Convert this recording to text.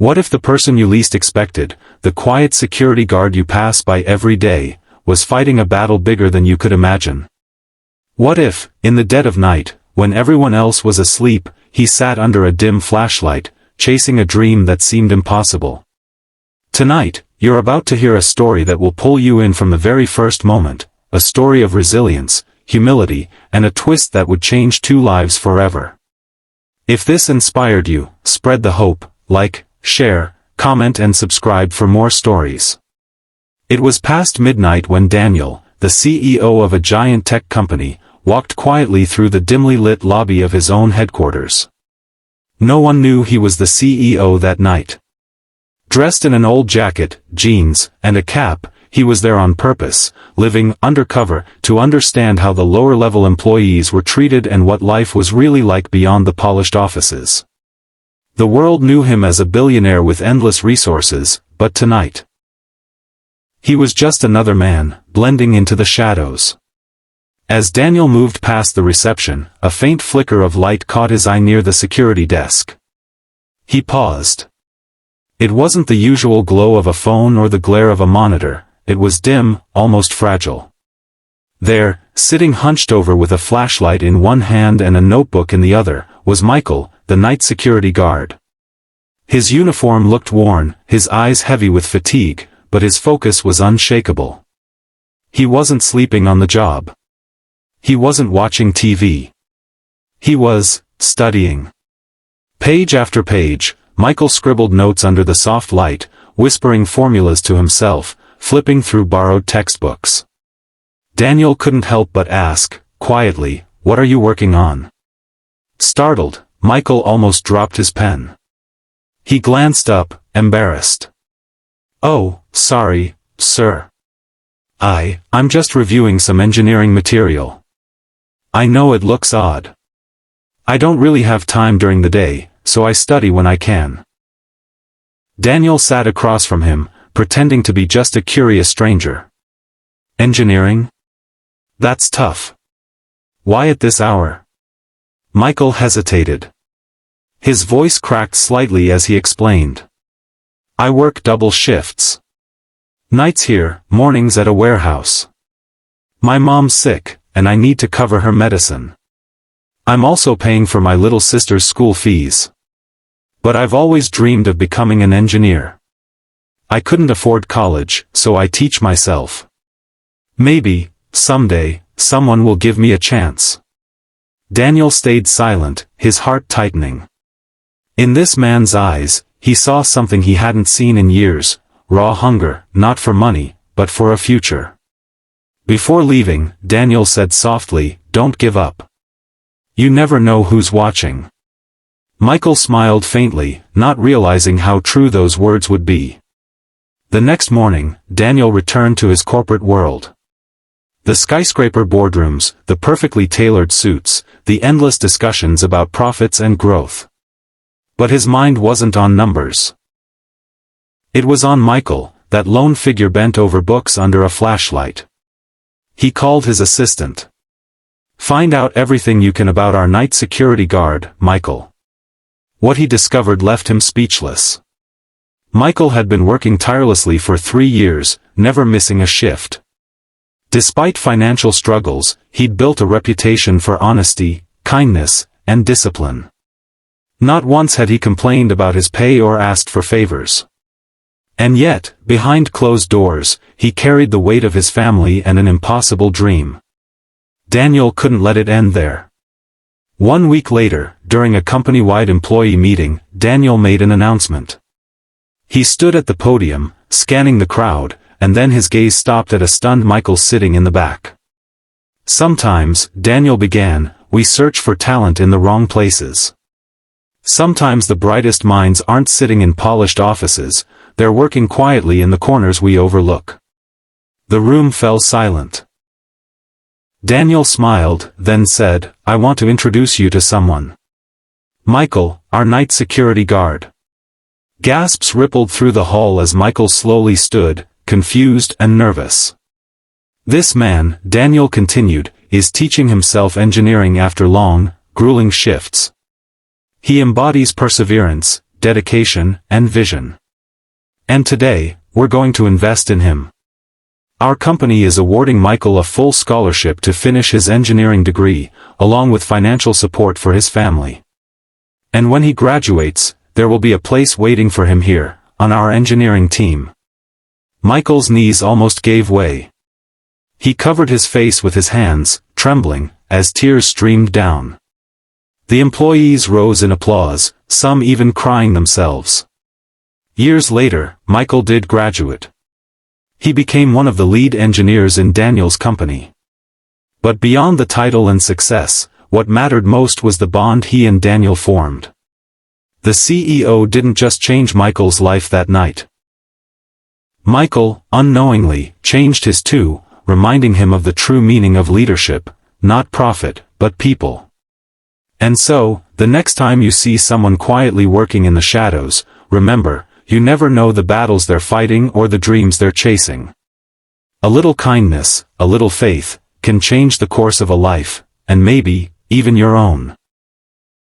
What if the person you least expected, the quiet security guard you pass by every day, was fighting a battle bigger than you could imagine? What if, in the dead of night, when everyone else was asleep, he sat under a dim flashlight, chasing a dream that seemed impossible? Tonight, you're about to hear a story that will pull you in from the very first moment, a story of resilience, humility, and a twist that would change two lives forever. If this inspired you, spread the hope, like, share, comment and subscribe for more stories. It was past midnight when Daniel, the CEO of a giant tech company, walked quietly through the dimly lit lobby of his own headquarters. No one knew he was the CEO that night. Dressed in an old jacket, jeans, and a cap, he was there on purpose, living undercover, to understand how the lower-level employees were treated and what life was really like beyond the polished offices. The world knew him as a billionaire with endless resources, but tonight, he was just another man, blending into the shadows. As Daniel moved past the reception, a faint flicker of light caught his eye near the security desk. He paused. It wasn't the usual glow of a phone or the glare of a monitor, it was dim, almost fragile. There, sitting hunched over with a flashlight in one hand and a notebook in the other, was Michael, the night security guard. His uniform looked worn, his eyes heavy with fatigue, but his focus was unshakable. He wasn't sleeping on the job. He wasn't watching TV. He was studying. Page after page, Michael scribbled notes under the soft light, whispering formulas to himself, flipping through borrowed textbooks. Daniel couldn't help but ask, quietly, "What are you working on?" Startled, Michael almost dropped his pen. He glanced up, embarrassed. "Oh, sorry, sir. I'm just reviewing some engineering material. I know it looks odd. I don't really have time during the day, so I study when I can." Daniel sat across from him, pretending to be just a curious stranger. "Engineering? That's tough. Why at this hour?" Michael hesitated. His voice cracked slightly as he explained. "I work double shifts. Nights here, mornings at a warehouse. My mom's sick, and I need to cover her medicine. I'm also paying for my little sister's school fees. But I've always dreamed of becoming an engineer. I couldn't afford college, so I teach myself. Maybe, someday, someone will give me a chance." Daniel stayed silent, his heart tightening. In this man's eyes, he saw something he hadn't seen in years, raw hunger, not for money, but for a future. Before leaving, Daniel said softly, "Don't give up. You never know who's watching." Michael smiled faintly, not realizing how true those words would be. The next morning, Daniel returned to his corporate world. The skyscraper boardrooms, the perfectly tailored suits, the endless discussions about profits and growth. But his mind wasn't on numbers. It was on Michael, that lone figure bent over books under a flashlight. He called his assistant. "Find out everything you can about our night security guard, Michael." What he discovered left him speechless. Michael had been working tirelessly for 3 years, never missing a shift. Despite financial struggles, he'd built a reputation for honesty, kindness, and discipline. Not once had he complained about his pay or asked for favors. And yet, behind closed doors, he carried the weight of his family and an impossible dream. Daniel couldn't let it end there. 1 week later, during a company-wide employee meeting, Daniel made an announcement. He stood at the podium, scanning the crowd, and then his gaze stopped at a stunned Michael sitting in the back. "Sometimes," Daniel began, "we search for talent in the wrong places. Sometimes the brightest minds aren't sitting in polished offices, they're working quietly in the corners we overlook." The room fell silent. Daniel smiled, then said, "I want to introduce you to someone. Michael, our night security guard." Gasps rippled through the hall as Michael slowly stood, confused and nervous. "This man," Daniel continued, "is teaching himself engineering after long, grueling shifts. He embodies perseverance, dedication, and vision. And today, we're going to invest in him. Our company is awarding Michael a full scholarship to finish his engineering degree, along with financial support for his family. And when he graduates, there will be a place waiting for him here, on our engineering team. Michael's knees almost gave way. He covered his face with his hands, trembling, as tears streamed down. The employees rose in applause, some even crying themselves. Years later, Michael did graduate. He became one of the lead engineers in Daniel's company. But beyond the title and success, what mattered most was the bond he and Daniel formed. The CEO didn't just change Michael's life that night. Michael, unknowingly, changed his too, reminding him of the true meaning of leadership, not profit, but people. And so, the next time you see someone quietly working in the shadows, remember, you never know the battles they're fighting or the dreams they're chasing. A little kindness, a little faith, can change the course of a life, and maybe, even your own.